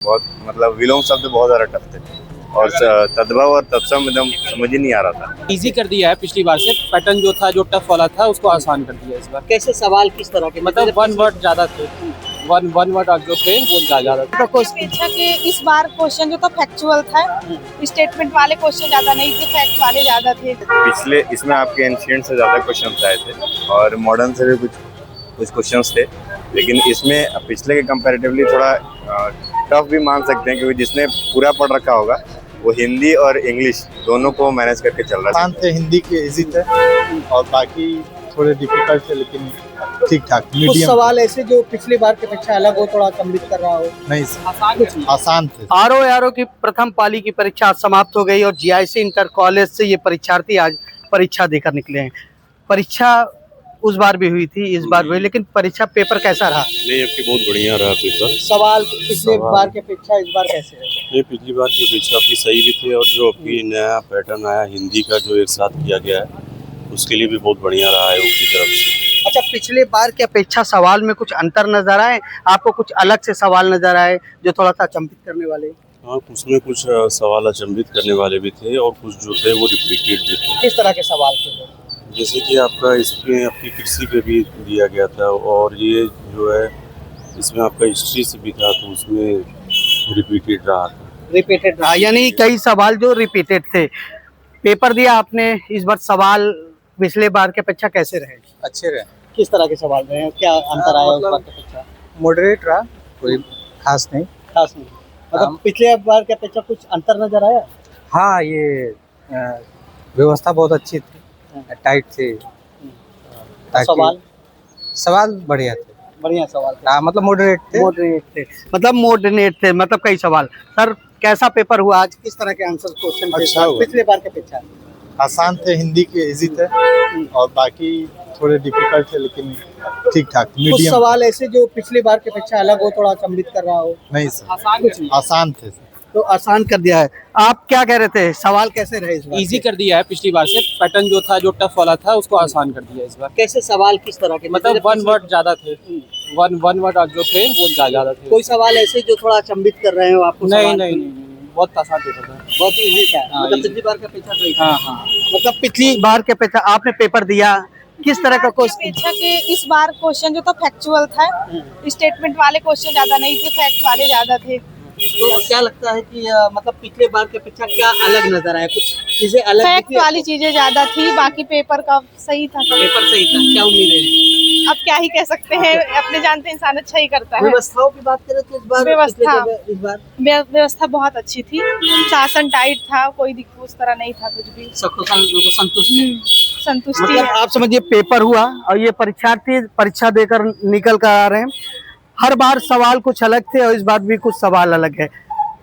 बहुत मतलब विलोम शब्द बहुत ज़्यादा टफ थे और तद्भव और तत्सम एकदम समझ ही नहीं आ रहा था। इजी कर दिया है पिछली बार से। पैटर्न जो था, जो टफ वाला था, उसको आसान कर दिया इस बार। कैसे सवाल किस तरह के, मतलब वन वर्ड ज्यादा थे, वन वर्ड जो थे वो ज्यादा थे। अपेक्षा के इस बार क्वेश्चन जो था फैक्चुअल था, स्टेटमेंट वाले क्वेश्चन ज्यादा नहीं थे, फैक्ट वाले ज्यादा थे। पिछले इसमें आपके एंशिएंट से ज़्यादा क्वेश्चन आए थे और मॉडर्न से भी कुछ क्वेश्चंस थे, लेकिन इसमें पिछले के कंपैरेटिवली थोड़ा टफ भी मान सकते हैं, क्योंकि जिसने पूरा पढ़ रखा होगा वो हिंदी और इंग्लिश दोनों को मैनेज करके चल रहा आसान थे, हिंदी के इजी थे और बाकी थोड़े डिफिकल्ट थे, लेकिन ठीक ठाक कुछ मीडियम। सवाल ऐसे जो पिछली बार की अपेक्षा अलग हो, थोड़ा सम्मिलित कर रहा हो। नहीं सर, आसान थे। आरओ की प्रथम पाली की परीक्षा समाप्त हो गई और जीआईसी इंटर कॉलेज से ये परीक्षार्थी आज परीक्षा देकर निकले हैं। परीक्षा उस बार भी हुई थी, इस बार भी, लेकिन परीक्षा पेपर कैसा रहा? नहीं, आपकी बहुत बढ़िया रहा पेपर। सवाल पिछले बार की अपेक्षा इस बार कैसे है? नहीं, पिछली बार की अपेक्षा आपकी सही भी थे और जो आपकी नया पैटर्न आया हिंदी का जो एक साथ किया गया है उसके लिए भी बहुत बढ़िया रहा है उसकी तरफ से। अच्छा, पिछले बार की अपेक्षा सवाल में कुछ अंतर नजर आए आपको? कुछ अलग से सवाल नजर आए जो थोड़ा सा अचंभित करने वाले? हाँ, उसमें कुछ सवाल अचंभित करने वाले भी थे और कुछ जो थे वो रिपीटेड भी थे। किस तरह के सवाल थे? जैसे कि आपका इसमें आपकी कृषि पे भी दिया गया था और ये जो है इसमें आपका हिस्ट्री से भी था, तो उसमें रिपीटेड रहा, यानी कई सवाल जो रिपीटेड थे। पेपर दिया आपने, इस बार सवाल पिछले बार के अपेक्षा कैसे रहे? अच्छे रहे। किस तरह के सवाल रहे हैं? क्या अंतर आया उस बार की अपेक्षा? मॉडरेट रहा, कोई खास नहीं। खास नहीं, मतलब पिछले बार के अपेक्षा कुछ अंतर नजर आया? हाँ, ये व्यवस्था बहुत अच्छी थी, टाइट थी। सवाल बढ़िया थे। बढ़िया सवाल थे। हाँ, मतलब मॉडरेट थे, मतलब कई सवाल। सर, कैसा पेपर हुआ आज? किस तरह के आंसर क्वेश्चन थे अच्छा पिछले बार के अपेक्षा? आसान थे, हिंदी के इजी थे और बाकी थोड़े डिफिकल्ट थे, लेकिन ठीक ठाक कुछ मीडियम। सवाल ऐसे जो पिछली बार की अपेक्षा अलग हो, थोड़ा सम्मिलित कर रहा हो? नहीं सर, आसान थे। तो आसान कर दिया है। आप क्या कह रहे थे, सवाल कैसे रहे इस बार? इजी कर दिया है पिछली बार से। पैटर्न जो था, जो टफ वाला था, उसको आसान कर दिया इस बार। कैसे सवाल किस तरह के? मतलब वन वर्ड ज्यादा थे, वन वर्ड जो थे वो ज्यादा थे। कोई सवाल ऐसे जो थोड़ा अचंभित कर रहे हो आपको? नहीं, बहुत आसान पेपर था, बहुत इजी था। हाँ, मतलब easy। पिछली बार की अपेक्षा सही। हाँ। मतलब पिछली बार के अपेक्षा आपने पेपर दिया, किस तरह का क्वेश्चन? अपेक्षा के इस बार क्वेश्चन जो था फैक्चुअल था, स्टेटमेंट वाले क्वेश्चन ज्यादा नहीं थे, फैक्ट वाले ज्यादा थे। तो क्या लगता है कि मतलब पिछले बार की अपेक्षा क्या अलग नजर आया? कुछ चीजें अलग फैक्ट दिखी वाली आपको? चीजें ज्यादा थी, बाकी पेपर का सही था। पेपर सही था, क्या उम्मीद है? अब क्या ही कह सकते हैं, अपने जानते इंसान अच्छा ही करता है। व्यवस्थाओं की बात करें तो इस बार व्यवस्था बहुत अच्छी थी, शासन टाइट था, कोई उस तरह नहीं था, कुछ भी संतुष्टि मतलब है। आप समझिए पेपर हुआ और ये परीक्षार्थी परीक्षा देकर निकल कर आ रहे हैं। हर बार सवाल कुछ अलग थे और इस बार भी कुछ सवाल अलग है।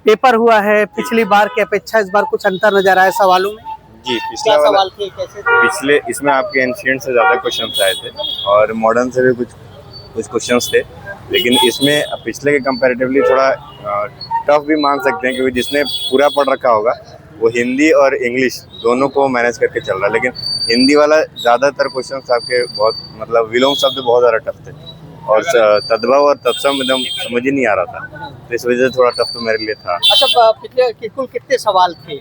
पेपर हुआ है, पिछली बार की अपेक्षा इस बार कुछ अंतर नजर आया सवालों में? जी, क्या सवाल थे, कैसे थे? पिछले इसमें आपके एंशिएंट से ज़्यादा क्वेश्चन आए थे और मॉडर्न से भी कुछ क्वेश्चंस थे, लेकिन इसमें पिछले के कंपैरेटिवली थोड़ा टफ भी मान सकते हैं, क्योंकि जिसने पूरा पढ़ रखा होगा वो हिंदी और इंग्लिश दोनों को मैनेज करके चल रहा है, लेकिन हिंदी वाला ज़्यादातर क्वेश्चन आपके बहुत मतलब विलोम शब्द बहुत ज़्यादा टफ थे और तद्भव और तत्सम एकदम समझ ही नहीं आ रहा था, तो इस वजह से थोड़ा टफ तो मेरे लिए था। अच्छा, पिछले कुल कितने सवाल थे?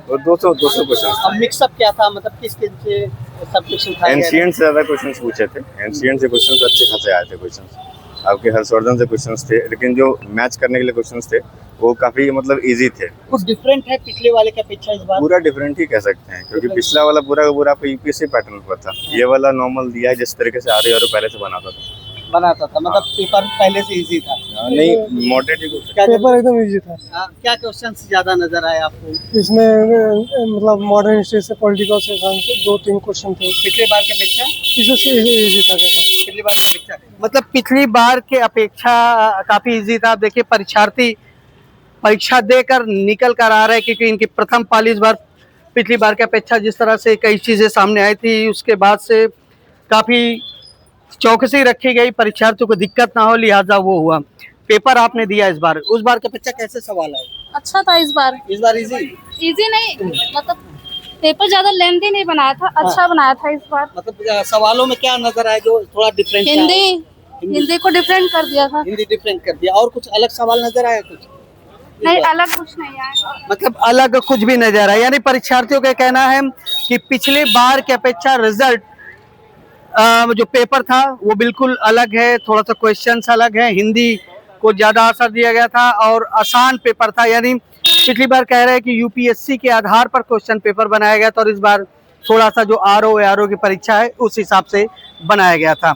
वो 200 क्वेश्चन। अब मिक्सअप क्या था, मतलब किस किस से सब कुछ उठाया गया? एंशिएंट से ज़्यादा क्वेश्चन पूछे थे, एंशिएंट से क्वेश्चन अच्छे खासे आए थे। क्वेश्चन आपके हर्षवर्धन से क्वेश्चंस थे, लेकिन जो मैच करने के लिए क्वेश्चंस थे वो काफी मतलब इजी थे। कुछ डिफरेंट है पिछले वाले की अपेक्षा इस बार? पूरा डिफरेंट ही कह सकते हैं, क्योंकि पिछला वाला पूरा का पूरा आपका यूपीएससी पैटर्न पर था, ये वाला नॉर्मल दिया है जिस तरीके से आर पहले से बनाता था। मतलब पेपर पहले से इजी था? नहीं, मॉडरेट ही पेपर एकदम इजी था। क्या क्वेश्चन ज्यादा नजर आए आपको? इसमें मतलब मॉडर्न हिस्ट्री से, पॉलिटिकल से 2-3 क्वेश्चन थे। पिछले बार की अपेक्षा इससे इजी था पेपर। पिछली बार की अपेक्षा मतलब पिछली बार के अपेक्षा काफी इजी था। आप देखिए, परीक्षार्थी परीक्षा देकर निकल कर आ रहे हैं, क्योंकि इनकी प्रथम पाली इस बार पिछली बार की अपेक्षा जिस तरह से कई चीजें सामने आई थी, उसके बाद से काफी चौकसी रखी गई, परीक्षार्थियों को दिक्कत ना हो, लिहाजा वो हुआ। पेपर आपने दिया इस बार, उस बार के अपेक्षा कैसे सवाल आए? अच्छा था इस बार इजी नहीं, मतलब पेपर ज्यादा लेंथी नहीं बनाया था, अच्छा बनाया था इस बार। मतलब सवालों में क्या नजर आया जो थोड़ा डिफरेंट? हिंदी को डिफरेंट कर दिया था। हिंदी डिफरेंट कर दिया। और कुछ अलग सवाल नजर आया? कुछ नहीं अलग कुछ नहीं आया। मतलब अलग कुछ भी नहीं दे रहा है, यानी परीक्षार्थियों का कहना है कि पिछली बार की अपेक्षा रिजल्ट जो पेपर था वो बिल्कुल अलग है, थोड़ा सा क्वेश्चंस अलग है, हिंदी को ज्यादा असर दिया गया था और आसान पेपर था। यानी पिछली बार कह रहे हैं कि यूपीएससी के आधार पर क्वेश्चन पेपर बनाया गया था और इस बार थोड़ा सा जो आरओ की परीक्षा है उस हिसाब से बनाया गया था।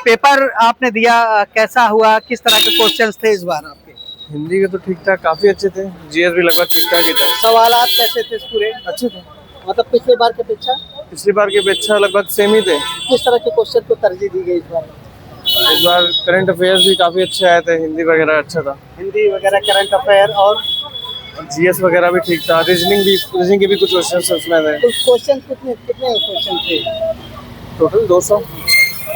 पेपर आपने दिया, कैसा हुआ, किस तरह के क्वेश्चंस थे इस बार आपके? हिंदी के तो ठीक ठाक काफी अच्छे थे, जीएस भी लगभग ठीक ठाक ही था। सवाल कैसे थे पूरे? अच्छे थे, मतलब पिछले बार की अपेक्षा पिछली बार की अपेक्षा लगभग सेम ही थे। किस तरह के क्वेश्चन को तरजीह दी गई इस बार? इस बार करंट अफेयर्स भी काफी अच्छे आए थे, हिंदी वगैरह अच्छा था, हिंदी वगैरह, करंट अफेयर और जीएस वगैरह भी ठीक था, रीजनिंग के भी कुछ क्वेश्चन उसमें थे। क्वेश्चन कितने क्वेश्चन थे? टोटल 200।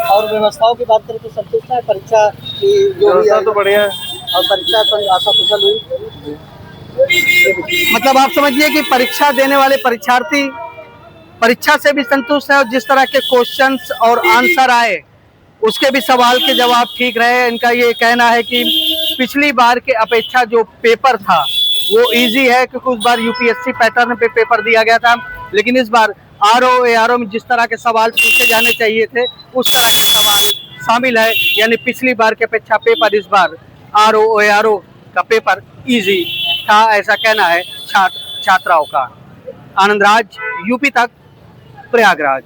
और व्यवस्थाओं की बात करें तो संतुष्ट है परीक्षा की जो हुई व्यवस्था तो बढ़िया है। और परीक्षा आशा कुशल हुई? मतलब आप समझिए कि परीक्षा देने वाले परीक्षार्थी परीक्षा से भी संतुष्ट है और जिस तरह के क्वेश्चंस और आंसर आए उसके भी सवाल के जवाब ठीक रहे। इनका ये कहना है कि पिछली बार के अपेक्षा जो पेपर था वो इजी है, क्योंकि उस बार यूपीएससी पैटर्न पे पेपर दिया गया था, लेकिन इस बार आरओ में जिस तरह के सवाल पूछे जाने चाहिए थे उस तरह के सवाल शामिल है। यानी पिछली बार के अपेक्षा पेपर इस बार आरओ का पेपर इजी था, ऐसा कहना है छात्राओं का। आनंद राज, यूपी तक, प्रयागराज।